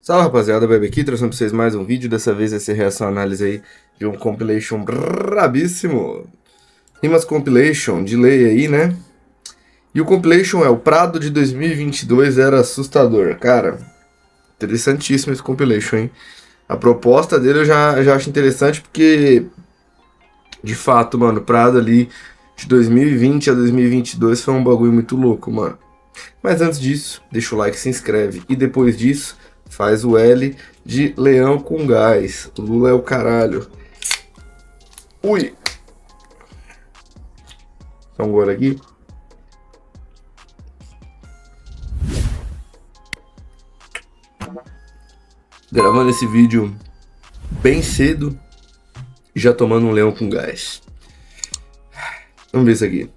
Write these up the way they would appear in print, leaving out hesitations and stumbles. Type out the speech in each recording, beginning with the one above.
Salve rapaziada, Bebe aqui, trazendo pra vocês mais um vídeo. Dessa vez vai ser reação análise aí de um compilation brabíssimo. Rimas compilation, de lei aí, né? E o compilation é o Prado de 2022 era assustador. Cara, interessantíssimo esse compilation, hein? A proposta dele eu já acho interessante porque, de fato, mano, o Prado ali de 2020 a 2022 foi um bagulho muito louco, mano. Mas antes disso, deixa o like, se inscreve. E depois disso, faz o L de leão com gás. O Lula é o caralho. Ui! Então agora aqui. Gravando esse vídeo bem cedo e já tomando um leão com gás. Vamos ver isso aqui.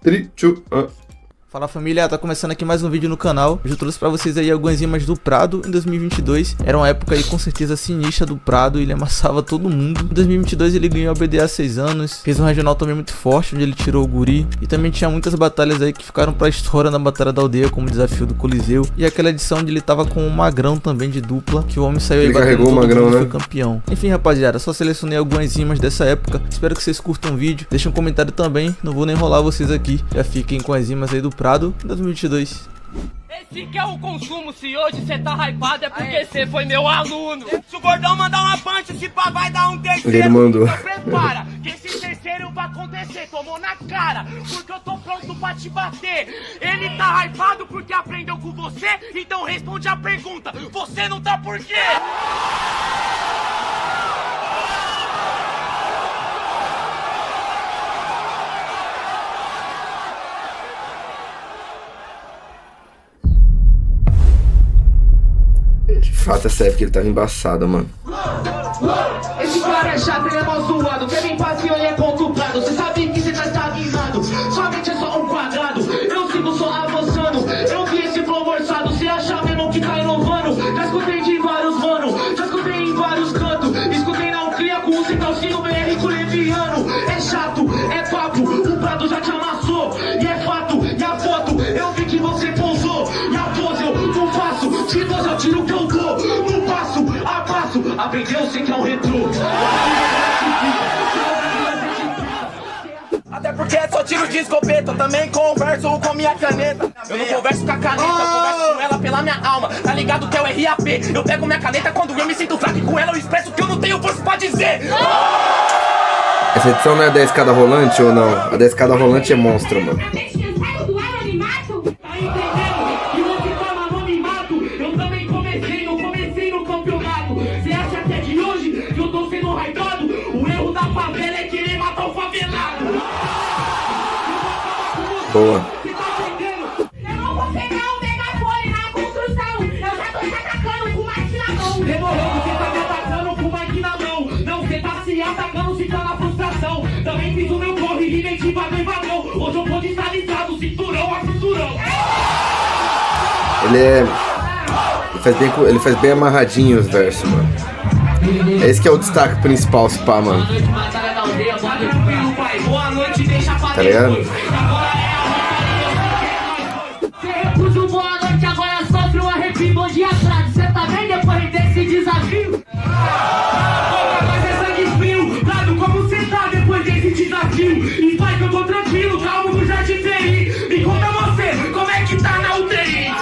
3, 2, 1. Fala família, tá começando aqui mais um vídeo no canal. Hoje eu trouxe pra vocês aí algumas rimas do Prado em 2022. Era uma época aí com certeza sinistra do Prado, ele amassava todo mundo. Em 2022 ele ganhou a BDA há 6 anos, fez um regional também muito forte, onde ele tirou o Guri. E também tinha muitas batalhas aí que ficaram pra história na Batalha da Aldeia, como o desafio do Coliseu. E aquela edição onde ele tava com o Magrão também de dupla, que o homem saiu aí batendo carregou todo o Magrão, mundo, né? foi campeão. Enfim rapaziada, só selecionei algumas rimas dessa época. Espero que vocês curtam o vídeo, deixem um comentário também. Não vou nem enrolar vocês aqui, já fiquem com as rimas aí do Prado em 2022. Esse que é o consumo, se hoje cê tá hypado é porque cê foi meu aluno. Se o gordão mandar uma punch, esse pá vai dar um terceiro. Ele mandou. Então prepara, que esse terceiro vai acontecer, tomou na cara, porque eu tô pronto pra te bater. Ele tá hypado porque aprendeu com você, então responde a pergunta, você não tá por quê? De fato, essa época ele tava embaçado, mano. Esse cara é chato, ele é mal zoado. Quer me paz que eu é conturbado. Cê sabe que cê tá estagnado. Sua mente é só um quadrado. Eu sigo só avançando. Eu vi esse flow orçado. Cê acha mesmo que tá inovando? Já escutei de vários mano. Já escutei em vários cantos. Escutei na Ucria com o Citalcino BR com o Leviano. É chato, é papo. O Prado já te amassou. E é fato, e a foto. Eu vi que você pousou. E a pose eu não faço. De nós eu tiro o que eu dou. No passo a passo. Aprendeu, sei que é um retrô. Até porque é só tiro de escopeta, eu também converso com minha caneta. Eu não converso com a caneta, eu converso com ela pela minha alma. Tá ligado que é o RAP? Eu pego minha caneta quando eu me sinto fraco e com ela eu expresso que eu não tenho força pra dizer. Essa edição não é 10 cada rolante ou não? A 10 cada rolante é monstro, mano. Boa. Eu não vou pegar o megafone na construção. Eu já tô te atacando com o mic na mão. Demorou, você tá me atacando com o mic na mão. Não, você tá se atacando, se tá na frustração. Também fiz o meu corre, rimei de vagão em vagão. Hoje eu vou desestabilizado, cinturão a cinturão. Ele faz bem amarradinho os versos, mano. É esse que é o destaque principal, se pá, mano. Tá ligado? Boa noite, agora sofre um arrepio. Bom dia, Prado, cê tá bem depois desse desafio? Mas é sangue frio. Prado, como cê tá depois desse desafio? E pai, que eu tô tranquilo, calmo no jardim TI. Me conta você, como é que tá na UTI?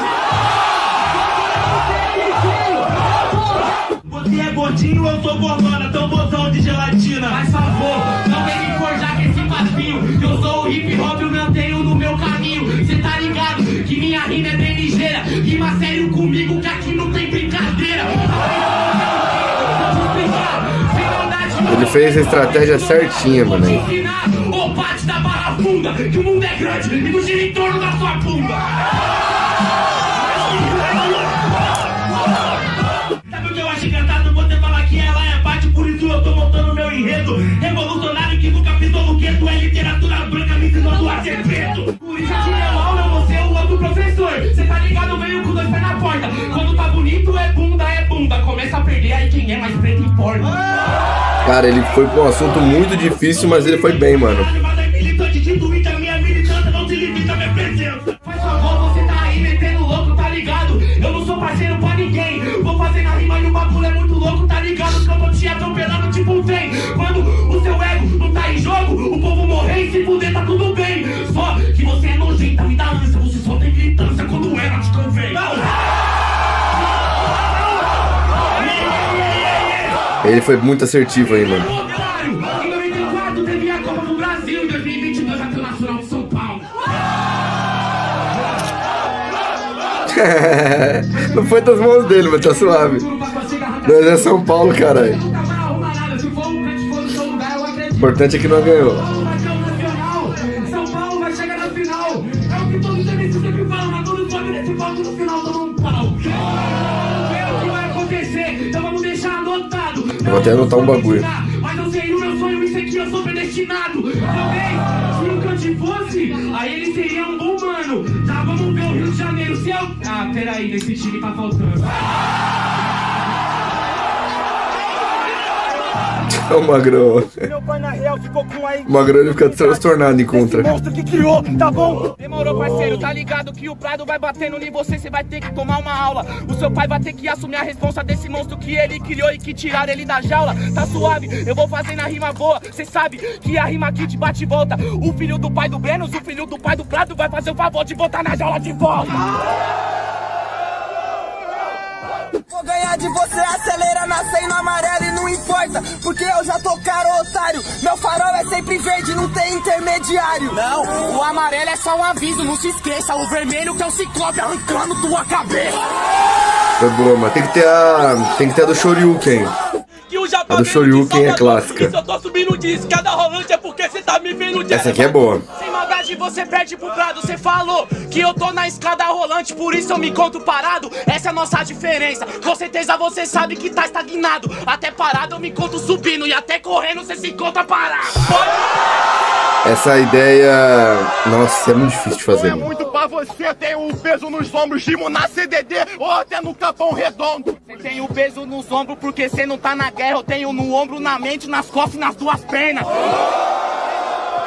Você é gordinho, eu sou gordona, tão botão de gelatina. Faz favor, não vem me forjar com esse papinho. Eu sou o hip hop, eu mantenho no meu caminho. Cê tá ligado que minha rima é bem ligeira. Rima sério comigo que aqui não tem brincadeira. Ele fez a estratégia certinha, mano. Aí. Ô parte da barra funda, que o mundo é grande e não gira em torno da sua bunda. Sabe o que eu acho engraçado? Você fala que ela é parte, por isso eu tô montando meu enredo. Revolucionário que nunca pisou no gueto, é literatura branca me ensinou do Azevedo. Por isso eu tirei aula, eu vou ser o outro professor. Cê tá ligado, eu venho com 2 pés na porta. Quando tá bonito é bunda, é bunda. Começa a perder, aí quem é mais preto importa. Cara, ele foi pra um assunto muito difícil, mas ele foi bem, mano. Faz favor, você tá aí metendo louco, tá ligado? Eu não sou parceiro pra ninguém. Vou fazer na Ele foi muito assertivo aí, mano. Em 94 teve a Copa do Brasil, em 2022 a Nacional de São Paulo. Não foi das mãos dele, mas tá suave. Nós é São Paulo, caralho. O importante é que não ganhou. São Paulo vai chegar na final. É o que todos eles sempre falam, mas todos podem nesse palco no final tomar um pau. É o que vai acontecer, então vamos deixar anotado. Eu vou até anotar um bagulho. Mas eu sei no meu sonho, isso aqui eu sou predestinado. Também, se o Cante fosse, aí ele seria um bom mano. Já vamos ver o Rio de Janeiro, se eu... Ah, peraí, nesse time tá faltando. É o Magrão. Meu pai na real ficou com a O Magrão ele fica transtornado em contra. monstro que criou, tá bom? Demorou, parceiro, tá ligado que o Prado vai batendo em você, você vai ter que tomar uma aula. O seu pai vai ter que assumir a responsa desse monstro que ele criou e que tiraram ele da jaula. Tá suave, eu vou fazer na rima boa, cê sabe que a rima aqui te bate e volta. O filho do pai do Brenos, o filho do pai do Prado vai fazer o favor de botar na jaula de volta. Vou ganhar de você, acelera, nascei no amarelo e não importa, porque eu já tô caro, otário. Meu farol é sempre verde, não tem intermediário. Não, o amarelo é só um aviso, não se esqueça. O vermelho que é o ciclope arrancando tua cabeça. Foi boa, mas tem que ter a do Shoryuken. A do Shoryuken é clássica. Se eu tô subindo de escada rolante é porque você tá me vendo de... Essa aqui é boa. Sem maldade você perde pro Prado, você falou que eu tô na escada rolante, por isso eu me encontro parado. Essa é a nossa diferença, com certeza você sabe que tá estagnado. Até parado eu me encontro subindo e até correndo você se encontra parado. Essa ideia... Nossa, é muito difícil de fazer. É muito pra você, tem o peso nos ombros, gimo na CDD ou até no Capão Redondo. Você tem o peso nos ombros porque você não tá na guerra. Eu tenho no ombro, na mente, nas costas e nas duas pernas.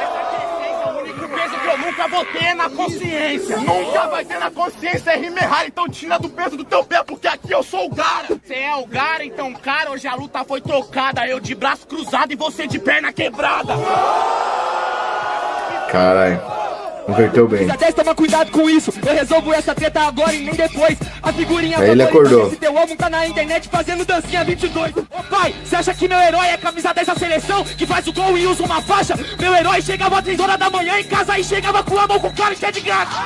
Essa é o único peso que eu nunca vou ter na consciência. Nunca vai ter na consciência, é rima errada. Então tira do peso do teu pé, porque aqui eu sou o Gara. Você é o Gara, então cara, hoje a luta foi trocada. Eu de braço cruzado e você de perna quebrada. Caralho. Inverteu bem. Até toma cuidado com isso. Eu resolvo essa treta agora e nem depois. A figurinha Aí ele acordou. Esse teu álbum tá na internet fazendo dancinha 22. Ô pai, você acha que meu herói é camisa dessa seleção que faz o gol e usa uma faixa? Meu herói chegava às 3 horas da manhã em casa e chegava com a mão com o cara que é de graça.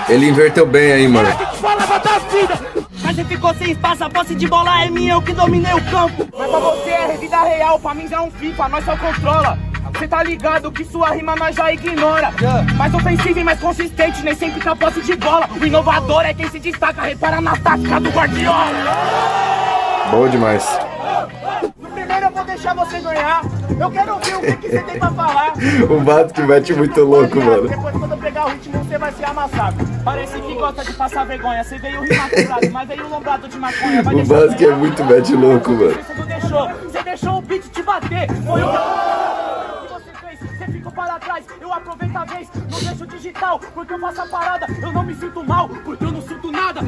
Ele inverteu bem aí, mano. Que falava da vida. Mas você ficou sem espaço, a posse de bola é minha, eu que dominei o campo. Mas pra você é vida real, pra mim já é um FIFA, nós só controla. Cê tá ligado que sua rima nós já ignora. Mais ofensiva e mais consistente, nem sempre com a posse de bola. O inovador é quem se destaca, repara na tática do Guardiola. Boa demais. No primeiro eu vou deixar você ganhar. Eu quero ouvir o que você tem pra falar. O Bato que mete muito louco, mano. Depois quando eu pegar o ritmo você vai ser amassado. Parece que gosta de passar vergonha. Você veio rimar quebrado, mas aí o lombrado de maconha vai O deixar. Bato que é muito mete louco, mano. Você deixou o beat te bater. Foi o que você fez. Você ficou para trás. Eu aproveito a vez. Não deixo digital, porque eu faço a parada. Eu não me sinto mal, porque eu não sinto nada.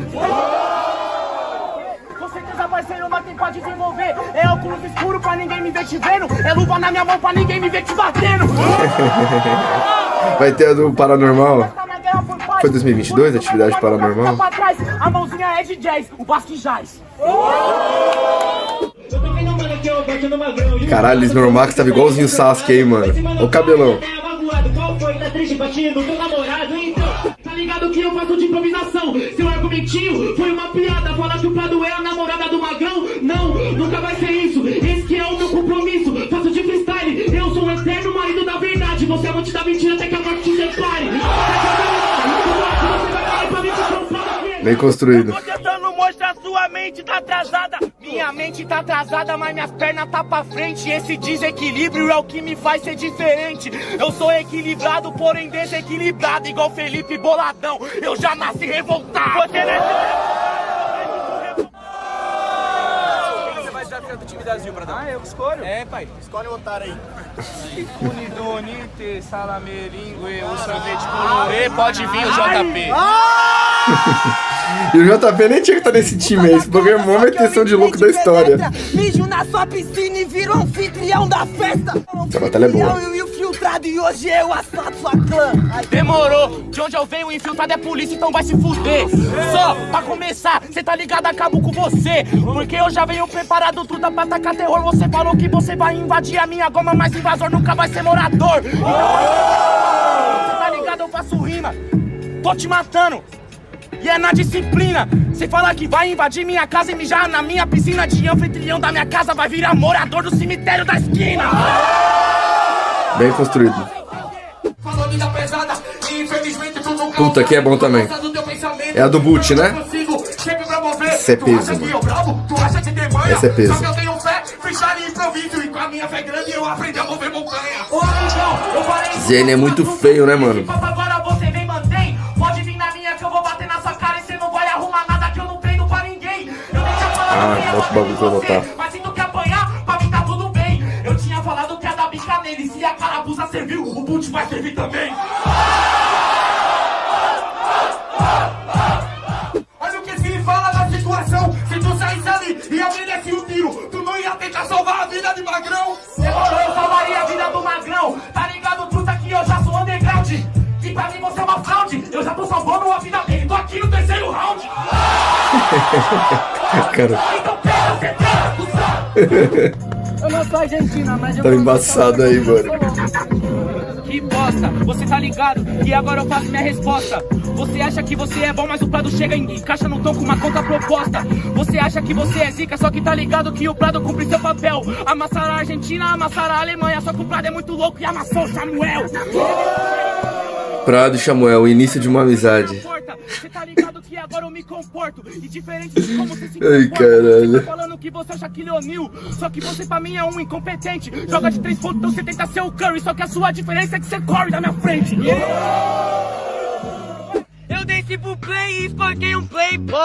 Com certeza, parceiro, nós tem pra desenvolver. É óculos escuro pra ninguém me ver te vendo. É luva na minha mão pra ninguém me ver te batendo. Vai ter a do Paranormal. Foi 2022, atividade paranormal? A mãozinha é de jazz, o Basque Jazz. Caralho, Lisnor Max tava igualzinho o Sasuke aí, mano. Olha o cabelão. Qual foi? Tá triste batindo teu namorado, então? Tá ligado que eu faço de improvisação? Seu argumentinho foi uma piada. Falar que o Prado é a namorada do Magrão? Não, nunca vai ser isso. Esse que é o meu compromisso. Faço de freestyle. Eu sou o eterno marido da verdade. Você é amante da mentira até que a morte te separe. Bem construído. Tô tentando mostrar sua mente tá atrasada. Minha mente tá atrasada, mas minhas pernas tá pra frente. Esse desequilíbrio é o que me faz ser diferente. Eu sou equilibrado, porém desequilibrado. Igual Felipe Boladão, eu já nasci revoltado. Você vai desafiar do time da Zil, Bradão? Ah, eu escolho? É, pai. Escolhe o otário aí. Unidonite, salamelingue, o sorvete colorê, pode vir o JP. E o JP nem tinha que estar nesse time aí. Esse bagulho é a maior meteção de louco da história. Mijo na sua piscina e viro anfitrião da festa. Essa batalha é boa. E o frio infiltrado e hoje eu assalto sua clã. Ai, Demorou, de onde eu venho infiltrado é polícia, então vai se fuder. Só pra começar, cê tá ligado, acabo com você. Porque eu já venho preparado, truta pra atacar terror. Você falou que você vai invadir a minha goma, mas invasor nunca vai ser morador. Então, cê tá ligado, eu faço rima. Tô te matando. E é na disciplina. Cê fala que vai invadir minha casa e mijar na minha piscina. De anfitrião da minha casa vai virar morador do cemitério da esquina. Bem construído. Puta, que é bom também. É a do Boot, né? Esse é peso, mano. Esse é peso. Zene é muito feio, né, mano? Agora você vem, mantém. Pode vir na minha que eu vou bater na sua cara e você não vai arrumar nada que eu não treino pra ninguém. Eu nem tinha falado outro bagulho que eu vou botar. Mas se tu quer apanhar, pra mim tá tudo bem. Eu tinha falado que ia dar bica nele. Se a carapuça serviu, o boot vai servir também. Olha o que se fala na situação. Se tu saísse ali e alguém desse um tiro, tu não ia tentar salvar a vida de Magrão? Demorou, eu salvaria a vida do Magrão. Tá ligado, truta, que eu já sou underground. E pra mim você é uma fraude. Eu já tô salvando a vida dele. Tô aqui no terceiro round. Cara. Então pega, você eu não sou argentina, mas eu Tá embaçado aí, mano. Que bosta, você tá ligado? E agora eu faço minha resposta. Você acha que você é bom, mas o Prado chega e encaixa no tom com uma conta proposta. Você acha que você é zica, só que tá ligado que o Prado cumpre seu papel. Amassar a Argentina, amassar a Alemanha. Só que o Prado é muito louco e amassou o Samuel. Prado e Samuel, início de uma amizade. Você tá ligado que agora eu me comporto. E diferente de como você se Ai, comporta. caralho. Você tá falando que você é Shaquille O'Neal. Só que você pra mim é um incompetente. Joga de 3 pontos, então você tenta ser o Curry. Só que a sua diferença é que você corre da minha frente. Eu desci pro play e espanquei um playboy.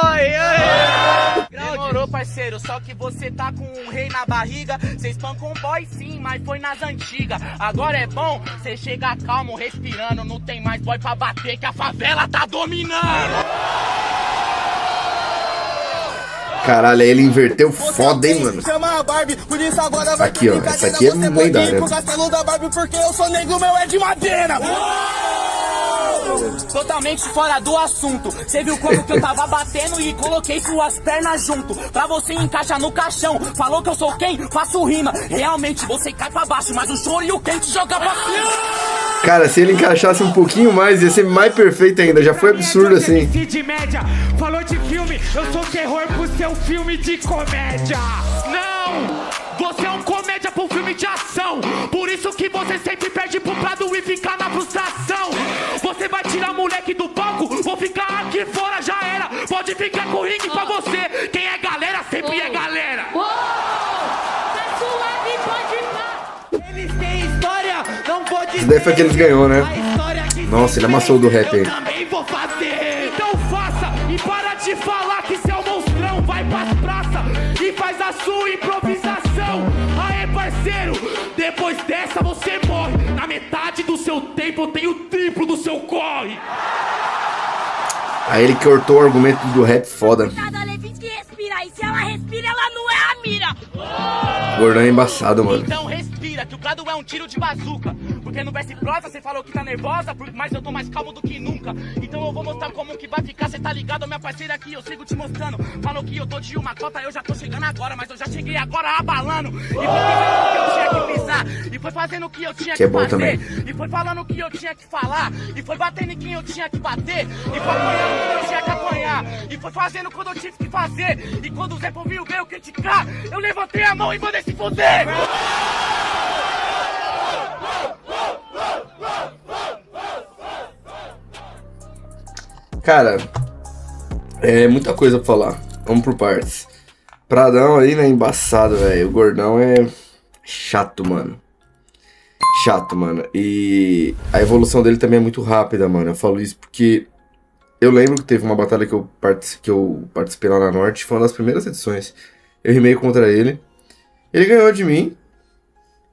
Demorou, parceiro, só que você tá com um rei na barriga. Cê espancou um boy sim, mas foi nas antigas. Agora é bom, cê chega calmo, respirando. Não tem mais boy pra bater, que a favela tá dominando. Caralho, aí ele inverteu foda, hein, mano. Aqui, ó, essa aqui é lendária. Porque eu sou negro, meu é de madeira. Totalmente fora do assunto. Cê viu como que eu tava batendo e coloquei suas pernas junto. Pra você encaixar no caixão. Falou que eu sou quem? Faço rima. Realmente você cai pra baixo, mas o choro e o quente joga pra cima. Cara, se ele encaixasse um pouquinho mais, ia ser mais perfeito ainda. Já foi absurdo assim. De média, falou de filme, eu sou terror pro seu filme de comédia. Não! Você é um comédia pro filme de ação. Por isso que você sempre perde pro Prado e fica na frustração. Você vai tirar moleque do palco, vou ficar aqui fora, já era. Pode ficar com o ringue pra você. Quem é galera, sempre é galera. Tá suave, pode ir. Eles têm história, não vou dizer. Isso daí foi que eles ganhou, né? Nossa, ele amassou do rap aí. Eu também vou fazer. Então faça e para de falar que cê é um monstrão. Vai pras praças e faz a sua improvisação. Aê, parceiro, depois dessa você morre. Na metade do seu tempo eu tenho o triplo do seu corre. Aí ele cortou o argumento do rap foda. Cada Levinsky respira, e se ela respira, ela não é a mira. Gordão é embaçado, mano. Então respira, que o Prado é um tiro de bazuca. Porque no verso prosa você falou que tá nervosa, mas eu tô mais calmo do que nunca. Então eu vou mostrar como que vai ficar, cê tá ligado, minha parceira aqui, eu sigo te mostrando. Falou que eu tô de uma cota, eu já tô chegando agora, mas eu já cheguei agora abalando. E foi pisando que eu tinha que pisar, e foi fazendo o que eu tinha que é bom fazer. também. E foi falando o que eu tinha que falar, e foi batendo em quem eu tinha que bater, e foi apanhando quando eu tinha que apanhar, e foi fazendo quando eu tive que fazer. E quando o Zé Povinho veio criticar, eu levantei a mão e mandei se foder. Cara, é muita coisa pra falar. Vamos por partes. Pradão aí, né? Embaçado, velho. O Gordão é chato, mano. Chato, mano. E a evolução dele também é muito rápida, mano. Eu falo isso porque eu lembro que teve uma batalha que eu participei lá na Norte. Foi uma das primeiras edições. Eu rimei contra ele. Ele ganhou de mim.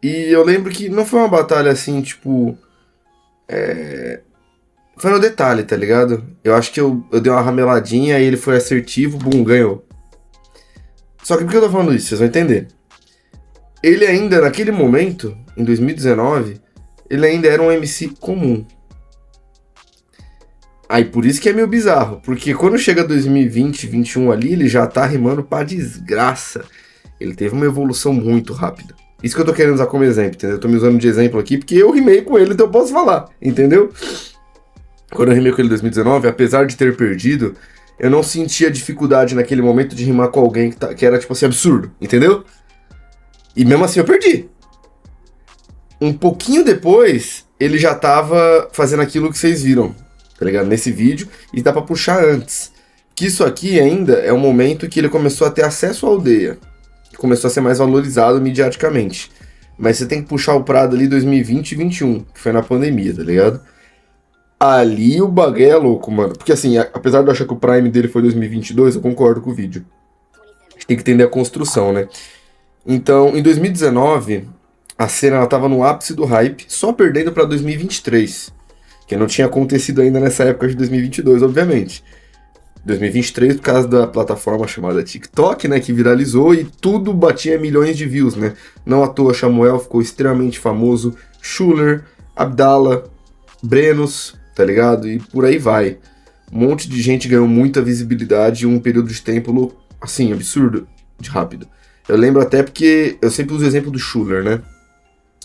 E eu lembro que não foi uma batalha assim, tipo... Foi no detalhe, tá ligado? Eu acho que eu dei uma rameladinha, aí ele foi assertivo, bum, ganhou. Só que por que eu tô falando isso? Vocês vão entender. Ele ainda, naquele momento, em 2019, ele ainda era um MC comum. Aí por isso que é meio bizarro, porque quando chega 2020, 21 ali, ele já tá rimando pra desgraça. Ele teve uma evolução muito rápida. Isso que eu tô querendo usar como exemplo, entendeu? Eu tô me usando de exemplo aqui porque eu rimei com ele, então eu posso falar, entendeu? Quando eu rimei com ele em 2019, apesar de ter perdido, eu não sentia dificuldade naquele momento de rimar com alguém que era, tipo assim, absurdo, entendeu? E mesmo assim eu perdi. Um pouquinho depois, ele já tava fazendo aquilo que vocês viram, tá ligado? Nesse vídeo, e dá pra puxar antes. Que isso aqui ainda é um momento que ele começou a ter acesso à aldeia. Começou a ser mais valorizado midiaticamente. Mas você tem que puxar o Prado ali 2020 e 2021, que foi na pandemia, tá ligado? Ali o bagulho é louco, mano. Porque assim, apesar de eu achar que o Prime dele foi 2022, eu concordo com o vídeo. A gente tem que entender a construção, né? Então, em 2019, a cena ela tava no ápice do hype, só perdendo pra 2023. Que não tinha acontecido ainda nessa época de 2022, obviamente. 2023 por causa da plataforma chamada TikTok, né, que viralizou e tudo batia milhões de views, né? Não à toa Samuel ficou extremamente famoso, Schuller, Abdala, Brenos, tá ligado? E por aí vai. Um monte de gente ganhou muita visibilidade em um período de tempo, assim, absurdo, de rápido. Eu lembro até porque eu sempre uso o exemplo do Schuller, né?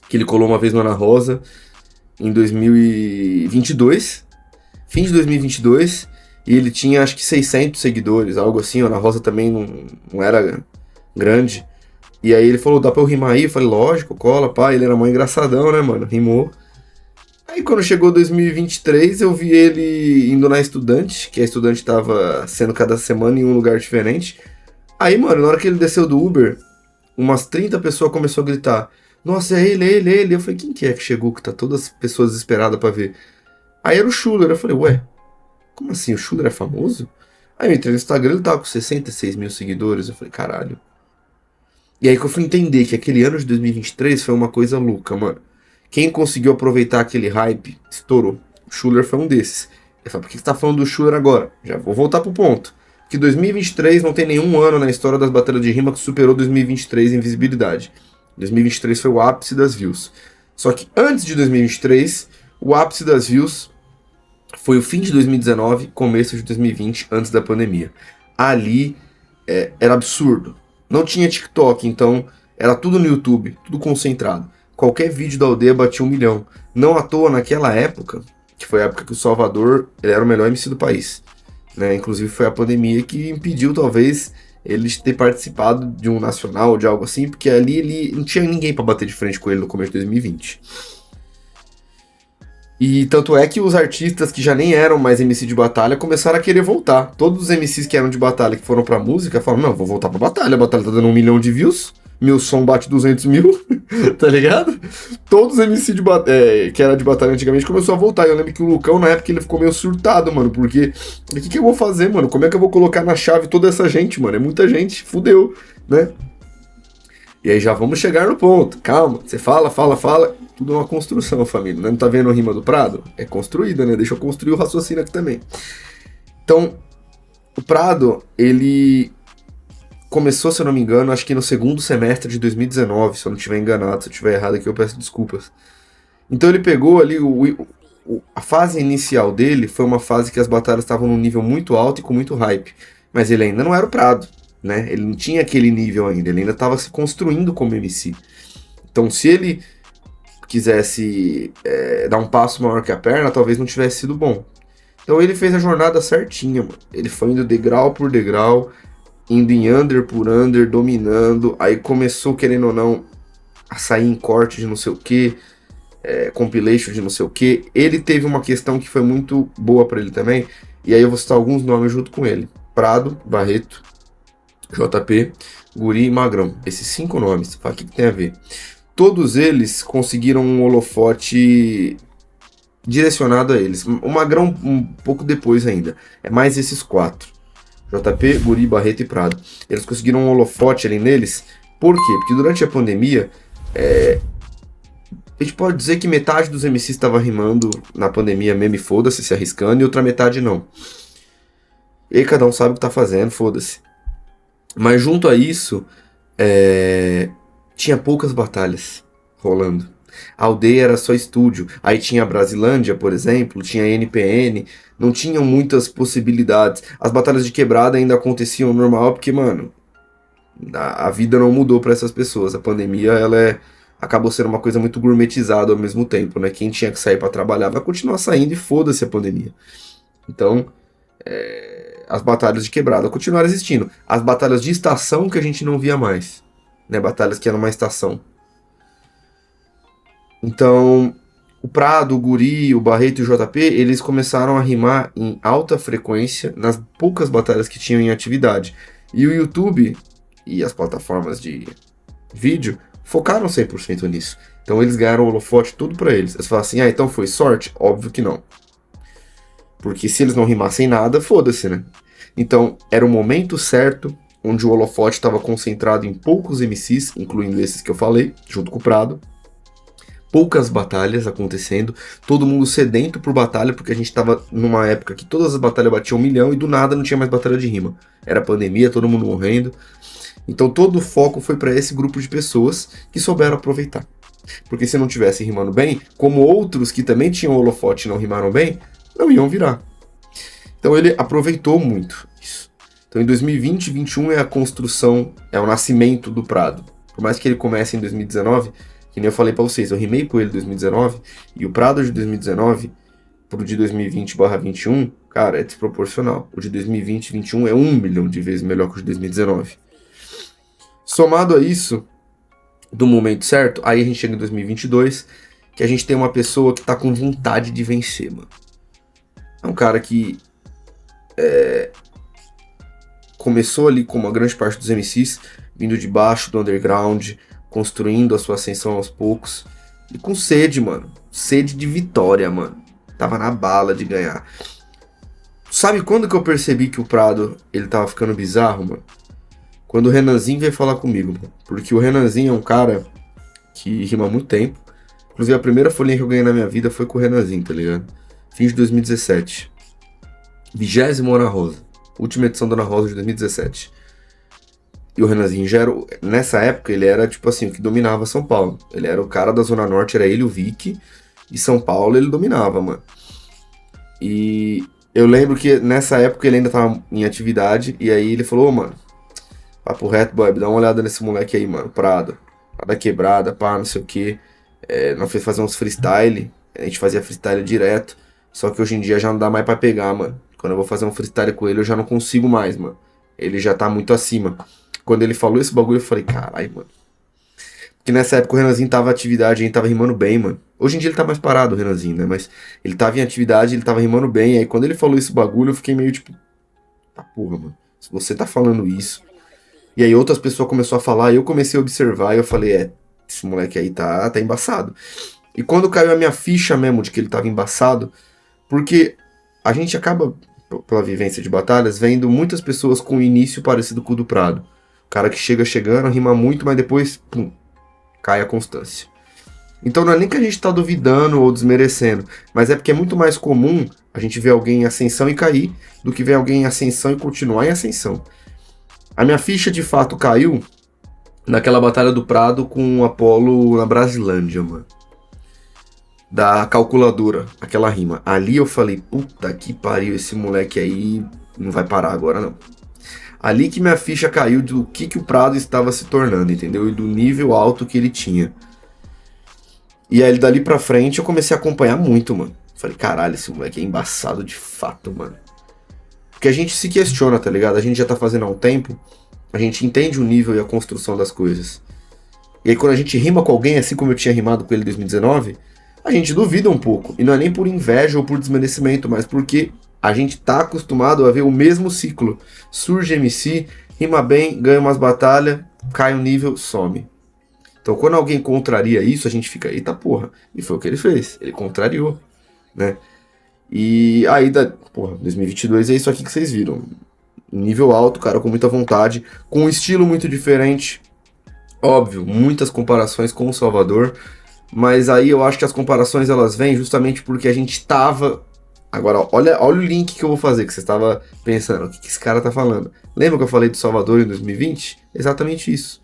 Que ele colou uma vez no Ana Rosa em 2022, fim de 2022, e ele tinha acho que 600 seguidores, algo assim. A Ana Rosa também não era grande. E aí ele falou, dá pra eu rimar aí? Eu falei, lógico, cola, pá. Ele era mó engraçadão, né, mano? Rimou. Aí quando chegou 2023, eu vi ele indo na Estudante, que a Estudante tava sendo cada semana em um lugar diferente. Aí, mano, na hora que ele desceu do Uber, umas 30 pessoas começaram a gritar, nossa, é ele, é ele, é ele. Eu falei, quem que é que chegou, que tá todas as pessoas desesperadas pra ver? Aí era o Schuller. Eu falei, ué, como assim, o Schuller é famoso? Aí eu entrei no Instagram, ele tava com 66 mil seguidores. Eu falei, caralho. E aí que eu fui entender que aquele ano de 2023 foi uma coisa louca, mano. Quem conseguiu aproveitar aquele hype, estourou. O Schuller foi um desses. Eu falei, por que você tá falando do Schuller agora? Já vou voltar pro ponto. Que 2023 não tem nenhum ano na história das batalhas de rima que superou 2023 em visibilidade. 2023 foi o ápice das views. Só que antes de 2023, o ápice das views foi o fim de 2019, começo de 2020, antes da pandemia. Ali era absurdo. Não tinha TikTok, então era tudo no YouTube, tudo concentrado. Qualquer vídeo da aldeia batia 1 milhão. Não à toa, naquela época, que foi a época que o Salvador ele era o melhor MC do país. Né? Inclusive foi a pandemia que impediu, talvez, ele de ter participado de um nacional, de algo assim, porque ali ele não tinha ninguém pra bater de frente com ele no começo de 2020. E tanto é que os artistas que já nem eram mais MC de batalha começaram a querer voltar. Todos os MCs que eram de batalha, que foram pra música, falaram, não, vou voltar pra batalha, a batalha tá dando 1 milhão de views, meu som bate 200 mil, tá ligado? Todos os MCs que era de batalha antigamente começou a voltar. Eu lembro que o Lucão, na época, ele ficou meio surtado, mano, porque o que eu vou fazer, mano? Como é que eu vou colocar na chave toda essa gente, mano? É muita gente, fudeu, né? E aí já vamos chegar no ponto. Calma, você fala. Tudo é uma construção, família. Não tá vendo a rima do Prado? É construída, né? Deixa eu construir o raciocínio aqui também. Então, o Prado, ele começou, se eu não me engano, acho que no segundo semestre de 2019, se eu não estiver enganado. Se eu estiver errado aqui, eu peço desculpas. Então ele pegou ali, a fase inicial dele foi uma fase que as batalhas estavam num nível muito alto e com muito hype. Mas ele ainda não era o Prado, né? Ele não tinha aquele nível ainda, ele ainda estava se construindo como MC. Então se ele quisesse dar um passo maior que a perna, talvez não tivesse sido bom. Então ele fez a jornada certinha, mano. Ele foi indo degrau por degrau, indo em under por under, dominando. Aí começou, querendo ou não, a sair em corte de não sei o que, compilation de não sei o que. Ele teve uma questão que foi muito boa pra ele também, e aí eu vou citar alguns nomes junto com ele. Prado, Barreto, JP, Guri e Magrão. Esses 5 nomes, fala, o que tem a ver? Todos eles conseguiram um holofote direcionado a eles. O Magrão um pouco depois ainda. É mais esses 4. JP, Guri, Barreto e Prado. Eles conseguiram um holofote ali neles. Por quê? Porque durante a pandemia, a gente pode dizer que metade dos MCs estava rimando na pandemia mesmo e foda-se, se arriscando, e outra metade não. E aí cada um sabe o que tá fazendo, foda-se. Mas junto a isso, tinha poucas batalhas rolando. A aldeia era só estúdio. Aí tinha a Brasilândia, por exemplo, tinha a NPN, não tinham muitas possibilidades. As batalhas de quebrada ainda aconteciam normal, porque, mano, a vida não mudou para essas pessoas. A pandemia, acabou sendo uma coisa muito gourmetizada ao mesmo tempo, né? Quem tinha que sair para trabalhar vai continuar saindo e foda-se a pandemia. Então, as batalhas de quebrada continuaram existindo. As batalhas de estação que a gente não via mais, né? Batalhas que eram uma estação. Então, o Prado, o Guri, o Barreto e o JP, eles começaram a rimar em alta frequência nas poucas batalhas que tinham em atividade. E o YouTube e as plataformas de vídeo focaram 100% nisso. Então eles ganharam o holofote tudo pra eles. Eles falam assim, então foi sorte? Óbvio que não. Porque se eles não rimassem nada, foda-se, né? Então era o momento certo, onde o holofote estava concentrado em poucos MCs, incluindo esses que eu falei, junto com o Prado. Poucas batalhas acontecendo, todo mundo sedento por batalha, porque a gente tava numa época que todas as batalhas batiam 1 milhão e do nada não tinha mais batalha de rima. Era pandemia, todo mundo morrendo. Então todo o foco foi para esse grupo de pessoas que souberam aproveitar. Porque se não tivesse rimando bem, como outros que também tinham holofote e não rimaram bem, não iam virar. Então ele aproveitou muito isso. Então em 2020 e 2021 é a construção, é o nascimento do Prado. Por mais que ele comece em 2019... Que nem eu falei pra vocês, eu rimei com ele em 2019, e o Prado de 2019 pro de 2020/21, cara, é desproporcional. O de 2020 e 2021 é 1 milhão de vezes melhor que o de 2019. Somado a isso, do momento certo, aí a gente chega em 2022, que a gente tem uma pessoa que tá com vontade de vencer, mano. É um cara que começou ali como a grande parte dos MCs, vindo de baixo do underground, construindo a sua ascensão aos poucos. E com sede, mano. Sede de vitória, mano. Tava na bala de ganhar. Sabe quando que eu percebi que o Prado, ele tava ficando bizarro, mano? Quando o Renanzinho veio falar comigo, mano. Porque o Renanzinho é um cara que rima há muito tempo. Inclusive a primeira folhinha que eu ganhei na minha vida foi com o Renanzinho, tá ligado? Fim de 2017. 20º Ana Rosa. Última edição da Ana Rosa de 2017. E o Renanzinho já era, nessa época, ele era, tipo assim, o que dominava São Paulo. Ele era o cara da Zona Norte, era ele, o Vic. E São Paulo ele dominava, mano. E eu lembro que nessa época ele ainda tava em atividade. E aí ele falou, mano, papo reto, boy, dá uma olhada nesse moleque aí, mano, Prado. Da quebrada, pá, não sei o que. Nós fomos fazer uns freestyle. A gente fazia freestyle direto. Só que hoje em dia já não dá mais pra pegar, mano. Quando eu vou fazer um freestyle com ele, eu já não consigo mais, mano. Ele já tá muito acima. Quando ele falou esse bagulho, eu falei, caralho, mano. Porque nessa época o Renanzinho tava em atividade, a gente tava rimando bem, mano. Hoje em dia ele tá mais parado, o Renanzinho, né? Mas ele tava em atividade, ele tava rimando bem. E aí quando ele falou esse bagulho, eu fiquei meio tipo, tá porra, mano. Se você tá falando isso. E aí outras pessoas começaram a falar, e eu comecei a observar, e eu falei, esse moleque aí tá embaçado. E quando caiu a minha ficha mesmo de que ele tava embaçado, porque a gente acaba, pela vivência de batalhas, vendo muitas pessoas com o início parecido com o do Prado. O cara que chega chegando, rima muito, mas depois, pum, cai a constância. Então não é nem que a gente tá duvidando ou desmerecendo, mas é porque é muito mais comum a gente ver alguém em ascensão e cair, do que ver alguém em ascensão e continuar em ascensão. A minha ficha de fato caiu naquela batalha do Prado com o Apollo na Brasilândia, mano. Da calculadora, aquela rima. Ali eu falei, puta que pariu, esse moleque aí não vai parar agora não. Ali que minha ficha caiu do que o Prado estava se tornando, entendeu? E do nível alto que ele tinha. E aí dali pra frente eu comecei a acompanhar muito, mano. Falei, caralho, esse moleque é embaçado de fato, mano. Porque a gente se questiona, tá ligado? A gente já tá fazendo há um tempo, a gente entende o nível e a construção das coisas. E aí quando a gente rima com alguém, assim como eu tinha rimado com ele em 2019, a gente duvida um pouco. E não é nem por inveja ou por desmerecimento, mas porque a gente tá acostumado a ver o mesmo ciclo. Surge MC, rima bem, ganha umas batalhas, cai um nível, some. Então quando alguém contraria isso, a gente fica, eita porra. E foi o que ele fez, ele contrariou, né? E aí, 2022 é isso aqui que vocês viram. Nível alto, cara com muita vontade, com um estilo muito diferente. Óbvio, muitas comparações com o Salvador. Mas aí eu acho que as comparações elas vêm justamente porque a gente tava... Agora, olha o link que eu vou fazer, que você estava pensando, o que esse cara tá falando? Lembra que eu falei do Salvador em 2020? Exatamente isso.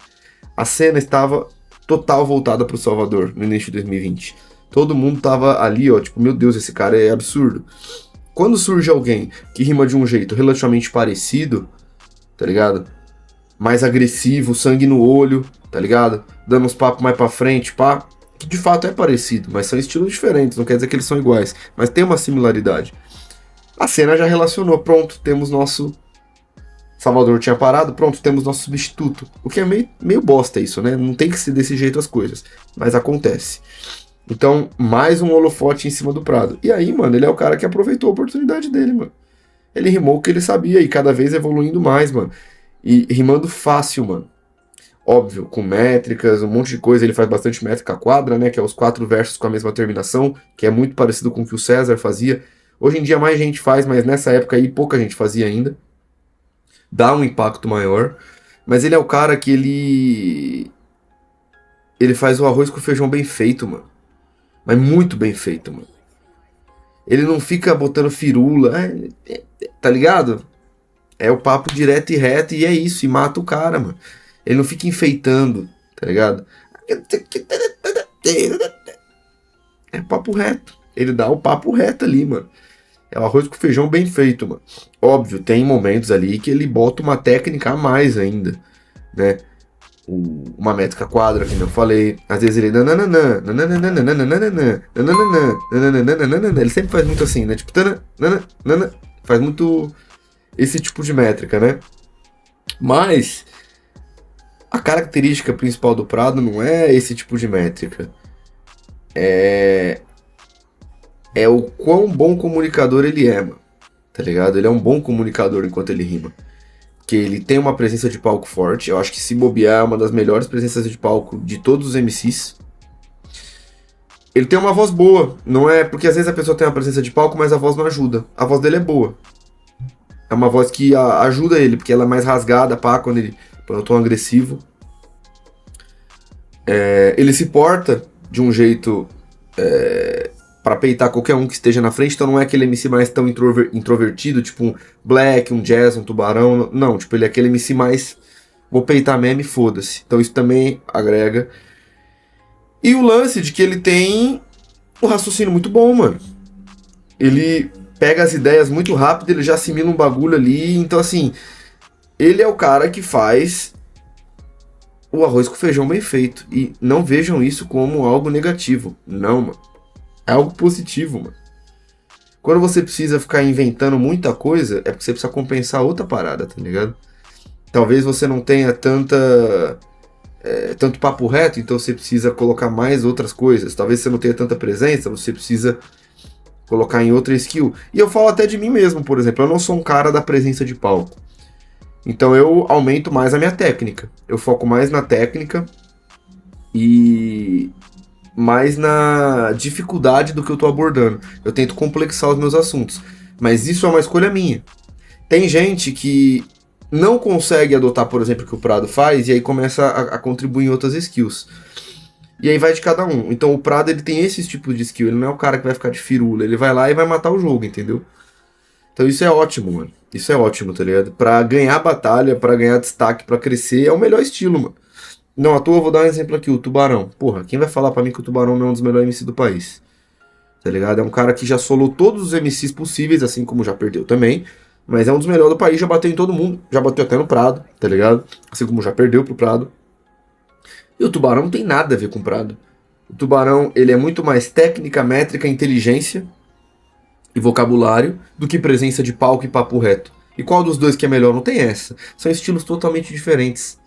A cena estava total voltada pro Salvador no início de 2020. Todo mundo tava ali, ó, tipo, meu Deus, esse cara é absurdo. Quando surge alguém que rima de um jeito relativamente parecido, tá ligado? Mais agressivo, sangue no olho, tá ligado? Dando uns papos mais pra frente, pá. Que de fato é parecido, mas são estilos diferentes, não quer dizer que eles são iguais. Mas tem uma similaridade. A cena já relacionou, pronto, temos nosso... Salvador tinha parado, pronto, temos nosso substituto. O que é meio bosta isso, né? Não tem que ser desse jeito as coisas, mas acontece. Então, mais um holofote em cima do Prado. E aí, mano, ele é o cara que aproveitou a oportunidade dele, mano. Ele rimou o que ele sabia e cada vez evoluindo mais, mano. E rimando fácil, mano. Óbvio, com métricas, um monte de coisa. Ele faz bastante métrica quadra, né? Que é os 4 versos com a mesma terminação, que é muito parecido com o que o César fazia. Hoje em dia mais gente faz, mas nessa época aí pouca gente fazia ainda. Dá um impacto maior. Mas ele é o cara que ele faz o arroz com feijão bem feito, mano. Mas muito bem feito, mano. Ele não fica botando firula, tá ligado? É o papo direto e reto e é isso, e mata o cara, mano. Ele não fica enfeitando, tá ligado? É papo reto. Ele dá o papo reto ali, mano. É o arroz com feijão bem feito, mano. Óbvio, tem momentos ali que ele bota uma técnica a mais ainda, né? Uma métrica quadra, que eu falei. Às vezes ele... Ele sempre faz muito assim, né? Tipo... Faz muito esse tipo de métrica, né? Mas... a característica principal do Prado não é esse tipo de métrica. É o quão bom comunicador ele é, mano. Tá ligado? Ele é um bom comunicador enquanto ele rima. Que ele tem uma presença de palco forte. Eu acho que se bobear é uma das melhores presenças de palco de todos os MCs. Ele tem uma voz boa. Não é porque às vezes a pessoa tem uma presença de palco, mas a voz não ajuda. A voz dele é boa. É uma voz que ajuda ele, porque ela é mais rasgada, pá, quando eu tô agressivo. Ele se porta de um jeito pra peitar qualquer um que esteja na frente, então não é aquele MC mais tão introvertido, tipo um Black, um Jazz, um Tubarão, não, tipo, ele é aquele MC mais vou peitar mesmo e foda-se. Então isso também agrega. E o lance de que ele tem um raciocínio muito bom, mano. Ele pega as ideias muito rápido, ele já assimila um bagulho ali, então assim, ele é o cara que faz o arroz com feijão bem feito. E não vejam isso como algo negativo. Não, mano. É algo positivo, mano. Quando você precisa ficar inventando muita coisa, é porque você precisa compensar outra parada, tá ligado? Talvez você não tenha tanto papo reto, então você precisa colocar mais outras coisas. Talvez você não tenha tanta presença, você precisa colocar em outra skill. E eu falo até de mim mesmo, por exemplo. Eu não sou um cara da presença de palco. Então eu aumento mais a minha técnica. Eu foco mais na técnica e mais na dificuldade do que eu tô abordando. Eu tento complexar os meus assuntos. Mas isso é uma escolha minha. Tem gente que não consegue adotar, por exemplo, o que o Prado faz e aí começa a contribuir em outras skills. E aí vai de cada um. Então o Prado, ele tem esse tipo de skill. Ele não é o cara que vai ficar de firula. Ele vai lá e vai matar o jogo, entendeu? Então isso é ótimo, mano. Isso é ótimo, tá ligado? Pra ganhar batalha, pra ganhar destaque, pra crescer, é o melhor estilo, mano. Não à toa, eu vou dar um exemplo aqui, o Tubarão. Porra, quem vai falar pra mim que o Tubarão não é um dos melhores MCs do país? Tá ligado? É um cara que já solou todos os MCs possíveis, assim como já perdeu também. Mas é um dos melhores do país, já bateu em todo mundo. Já bateu até no Prado, tá ligado? Assim como já perdeu pro Prado. E o Tubarão não tem nada a ver com o Prado. O Tubarão, ele é muito mais técnica, métrica, inteligência e vocabulário do que presença de palco e papo reto. E qual dos dois que é melhor? Não tem essa. São estilos totalmente diferentes.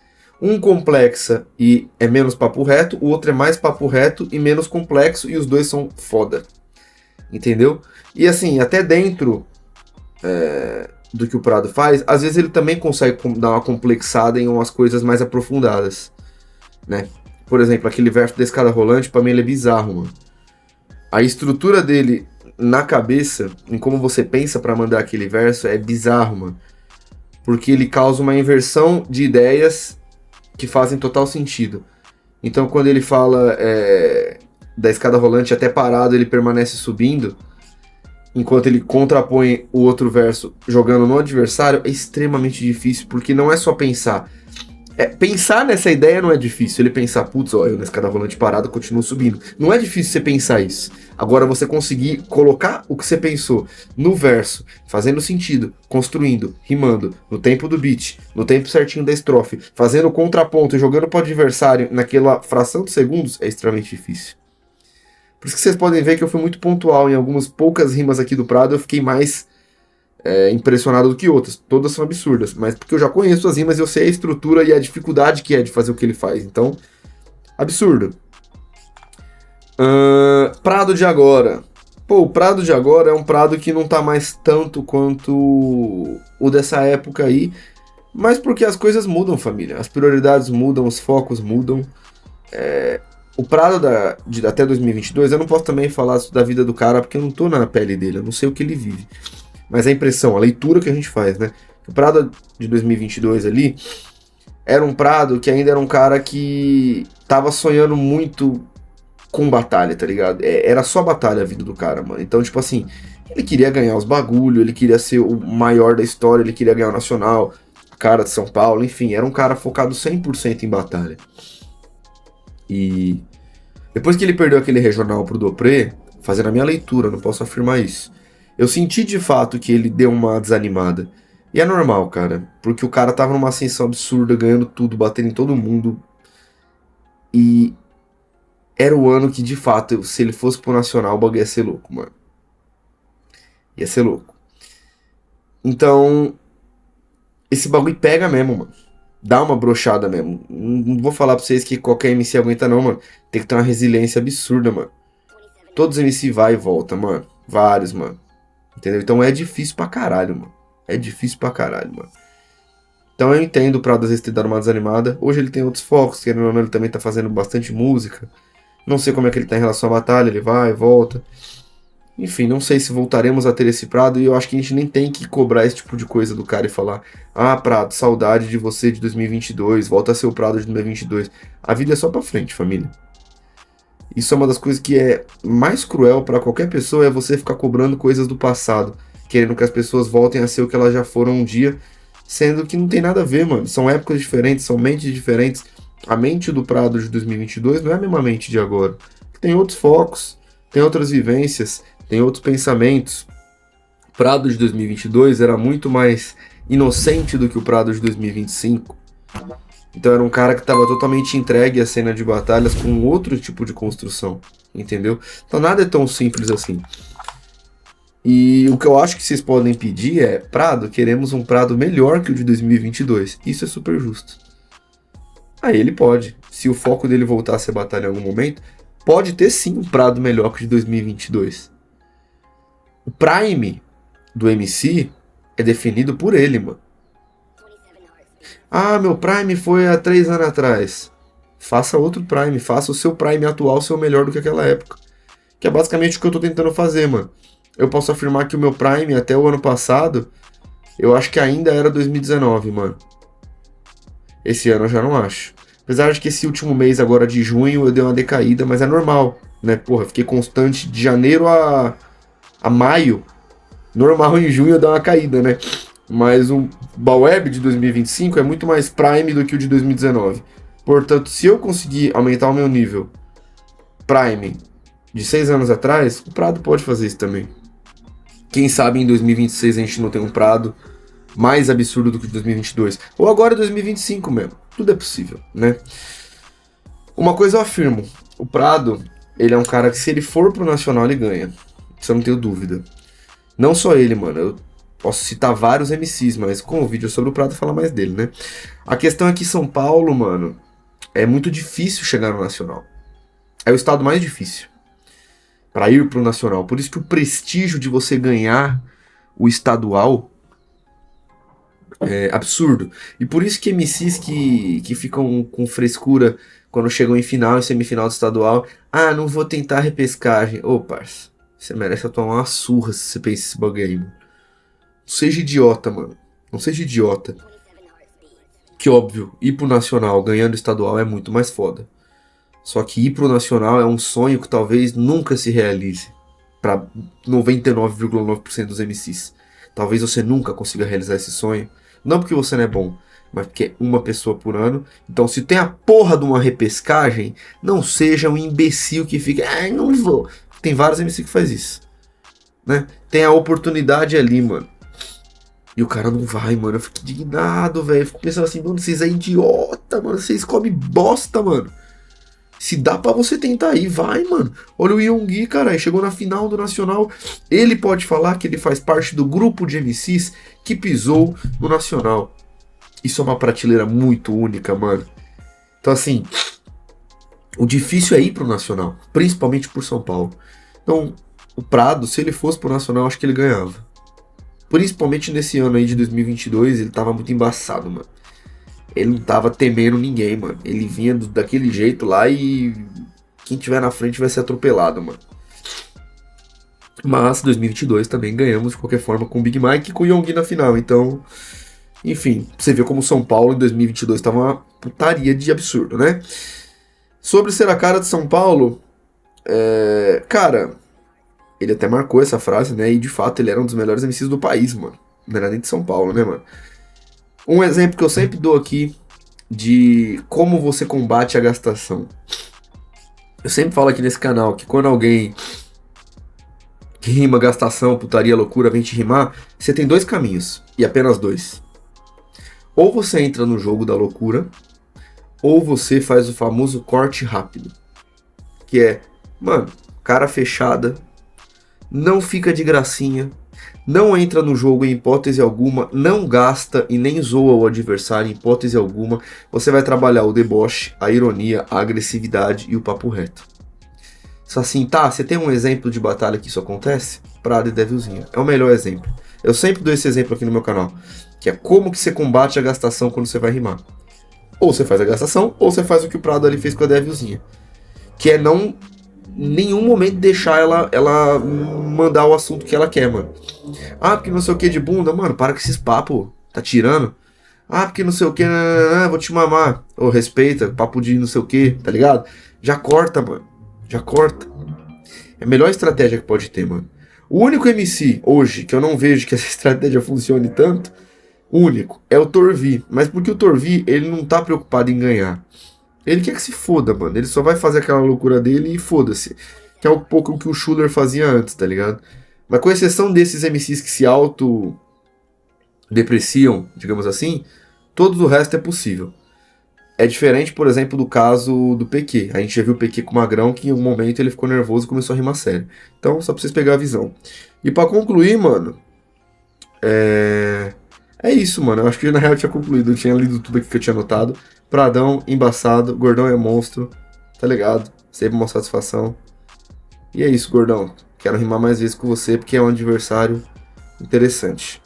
Um complexa e é menos papo reto, o outro é mais papo reto e menos complexo, e os dois são foda. Entendeu? E assim, até dentro do que o Prado faz, às vezes ele também consegue dar uma complexada em umas coisas mais aprofundadas, né? Por exemplo, aquele verso da escada rolante, pra mim ele é bizarro, mano. A estrutura dele na cabeça, em como você pensa pra mandar aquele verso, é bizarro, mano. Porque ele causa uma inversão de ideias que fazem total sentido. Então, quando ele fala da escada rolante até parado, ele permanece subindo, enquanto ele contrapõe o outro verso jogando no adversário, é extremamente difícil, porque não é só pensar, Pensar nessa ideia não é difícil. Ele pensar, putz, ó, eu na escada rolante parado continuo subindo. Não é difícil você pensar isso. Agora você conseguir colocar o que você pensou no verso, fazendo sentido, construindo, rimando, no tempo do beat, no tempo certinho da estrofe, fazendo contraponto e jogando pro adversário naquela fração de segundos, é extremamente difícil. Por isso que vocês podem ver que eu fui muito pontual em algumas poucas rimas aqui do Prado, eu fiquei mais impressionado do que outras. Todas são absurdas, mas porque eu já conheço as rimas e eu sei a estrutura e a dificuldade que é de fazer o que ele faz. Então, absurdo. Prado de agora. Pô, o Prado de agora é um Prado que não tá mais tanto quanto o dessa época aí, mas porque as coisas mudam, família. As prioridades mudam, os focos mudam. O Prado de até 2022, eu não posso também falar da vida do cara porque eu não tô na pele dele, eu não sei o que ele vive. Mas a impressão, a leitura que a gente faz, né? O Prado de 2022 ali era um Prado que ainda era um cara que tava sonhando muito com batalha, tá ligado? Era só batalha a vida do cara, mano. Então, tipo assim, ele queria ganhar os bagulho, ele queria ser o maior da história, ele queria ganhar o Nacional, a cara de São Paulo, enfim, era um cara focado 100% em batalha. E depois que ele perdeu aquele regional pro Dopré, fazendo a minha leitura, não posso afirmar isso, eu senti de fato que ele deu uma desanimada. E é normal, cara, porque o cara tava numa ascensão absurda, ganhando tudo, batendo em todo mundo. E era o ano que, de fato, se ele fosse pro Nacional, o bagulho ia ser louco, mano. Ia ser louco. Então, esse bagulho pega mesmo, mano. Dá uma brochada mesmo. Não vou falar pra vocês que qualquer MC aguenta não, mano. Tem que ter uma resiliência absurda, mano. Todos os MC vai e volta, mano. Vários, mano. Entendeu? Então é difícil pra caralho, mano. É difícil pra caralho, mano. Então eu entendo o Prado às vezes ter dado uma desanimada. Hoje ele tem outros focos, querendo ou não, ele também tá fazendo bastante música. Não sei como é que ele tá em relação à batalha, ele vai, volta. Enfim, não sei se voltaremos a ter esse Prado, e eu acho que a gente nem tem que cobrar esse tipo de coisa do cara e falar: ah, Prado, saudade de você de 2022, volta a ser o Prado de 2022. A vida é só pra frente, família. Isso é uma das coisas que é mais cruel pra qualquer pessoa, é você ficar cobrando coisas do passado, querendo que as pessoas voltem a ser o que elas já foram um dia, sendo que não tem nada a ver, mano. São épocas diferentes, são mentes diferentes. A mente do Prado de 2022 não é a mesma mente de agora. Tem outros focos, tem outras vivências, tem outros pensamentos. O Prado de 2022 era muito mais inocente do que o Prado de 2025. Então era um cara que estava totalmente entregue à cena de batalhas com outro tipo de construção, entendeu? Então nada é tão simples assim. E o que eu acho que vocês podem pedir é: Prado, queremos um Prado melhor que o de 2022. Isso é super justo. Aí ele pode. Se o foco dele voltar a ser batalha em algum momento, pode ter sim um Prado melhor que o de 2022. O Prime do MC é definido por ele, mano. Ah, meu Prime foi há 3 anos atrás. Faça outro Prime, faça o seu Prime atual ser o melhor do que aquela época. Que é basicamente o que eu tô tentando fazer, mano. Eu posso afirmar que o meu Prime até o ano passado, eu acho que ainda era 2019, mano. Esse ano eu já não acho. Apesar de que esse último mês agora de junho eu dei uma decaída, mas é normal, né? Porra, fiquei constante de janeiro a maio. Normal em junho eu dar uma caída, né? Mas o Baweb de 2025 é muito mais Prime do que o de 2019. Portanto, se eu conseguir aumentar o meu nível Prime de 6 anos atrás, o Prado pode fazer isso também. Quem sabe em 2026 a gente não tem um Prado mais absurdo do que o de 2022. Ou agora 2025 mesmo. Tudo é possível, né? Uma coisa eu afirmo. O Prado, ele é um cara que se ele for pro Nacional, ele ganha. Isso eu não tenho dúvida. Não só ele, mano. Eu posso citar vários MCs, mas com o vídeo sobre o Prado falar mais dele, né? A questão é que São Paulo, mano, é muito difícil chegar no Nacional. É o estado mais difícil para ir pro Nacional. Por isso que o prestígio de você ganhar o estadual é absurdo. E por isso que MCs que ficam com frescura quando chegam em final e semifinal do estadual: ah, não vou tentar repescagem. Ô, parça, você merece tomar uma surra se você pensa esse bagulho aí, mano. Não seja idiota, mano. Não seja idiota. Que óbvio, ir pro Nacional ganhando estadual é muito mais foda. Só que ir pro Nacional é um sonho que talvez nunca se realize pra 99,9% dos MCs. Talvez você nunca consiga realizar esse sonho. Não porque você não é bom, mas porque é uma pessoa por ano. Então, se tem a porra de uma repescagem, não seja um imbecil que fica, não vou. Tem vários MC que faz isso, né? Tem a oportunidade ali, mano. E o cara não vai, mano. Eu fico indignado, velho. Eu fico pensando assim, mano, vocês é idiota, mano. Vocês comem bosta, mano. Se dá pra você tentar ir, vai, mano. Olha o Yoongi, cara, chegou na final do Nacional. Ele pode falar que ele faz parte do grupo de MCs que pisou no Nacional. Isso é uma prateleira muito única, mano. Então, assim, o difícil é ir pro Nacional, principalmente por São Paulo. Então, o Prado, se ele fosse pro Nacional, acho que ele ganhava. Principalmente nesse ano aí de 2022, ele tava muito embaçado, mano. Ele não tava temendo ninguém, mano. Ele vinha daquele jeito lá e quem tiver na frente vai ser atropelado, mano. Mas 2022 também ganhamos de qualquer forma com o Big Mike e com o Yoongi na final. Então, enfim, você vê como São Paulo em 2022 tava uma putaria de absurdo, né? Sobre ser a cara de São Paulo, cara, ele até marcou essa frase, né? E de fato ele era um dos melhores MCs do país, mano. Não era nem de São Paulo, né, mano? Um exemplo que eu sempre dou aqui de como você combate a gastação. Eu sempre falo aqui nesse canal que quando alguém que rima gastação, putaria, loucura, vem te rimar, você tem dois caminhos, e apenas dois. Ou você entra no jogo da loucura, ou você faz o famoso corte rápido. Que é, mano, cara fechada, não fica de gracinha, não entra no jogo em hipótese alguma, não gasta e nem zoa o adversário em hipótese alguma. Você vai trabalhar o deboche, a ironia, a agressividade e o papo reto. Só assim, tá, você tem um exemplo de batalha que isso acontece? Prado e Devilzinho. É o melhor exemplo. Eu sempre dou esse exemplo aqui no meu canal. Que é como que você combate a gastação quando você vai rimar. Ou você faz a gastação, ou você faz o que o Prado ali fez com a Devilzinha. Que é não... em nenhum momento deixar ela mandar o assunto que ela quer, mano. Ah, porque não sei o que de bunda, mano, para com esses papos, tá tirando. Ah, porque não sei o que, vou te mamar. Ô, respeita, papo de não sei o que, tá ligado? Já corta, mano, já corta. É a melhor estratégia que pode ter, mano. O único MC hoje que eu não vejo que essa estratégia funcione tanto, único, é o Torvi. Mas porque o Torvi, ele não tá preocupado em ganhar. Ele quer que se foda, mano. Ele só vai fazer aquela loucura dele e foda-se. Que é um pouco o que o Schuller fazia antes, tá ligado? Mas com exceção desses MCs que se auto-depreciam, digamos assim, todo o resto é possível. É diferente, por exemplo, do caso do PQ. A gente já viu o PQ com o Magrão, que em um momento ele ficou nervoso e começou a rimar sério. Então, só pra vocês pegarem a visão. E pra concluir, mano, é isso, mano. Eu acho que na real eu tinha concluído. Eu tinha lido tudo aqui que eu tinha anotado. Pradão, embaçado, Gordão é monstro, tá ligado? Sempre uma satisfação. E é isso, Gordão. Quero rimar mais vezes com você porque é um adversário interessante.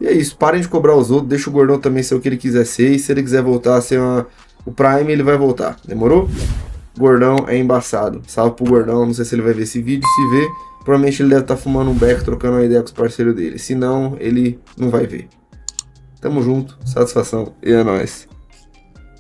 E é isso, parem de cobrar os outros, deixa o Gordão também ser o que ele quiser ser. E se ele quiser voltar a ser o Prime, ele vai voltar. Demorou? Gordão é embaçado. Salve pro Gordão, não sei se ele vai ver esse vídeo. Se ver, provavelmente ele deve estar fumando um beco, trocando uma ideia com os parceiros dele. Se não, ele não vai ver. Tamo junto, satisfação e é nóis.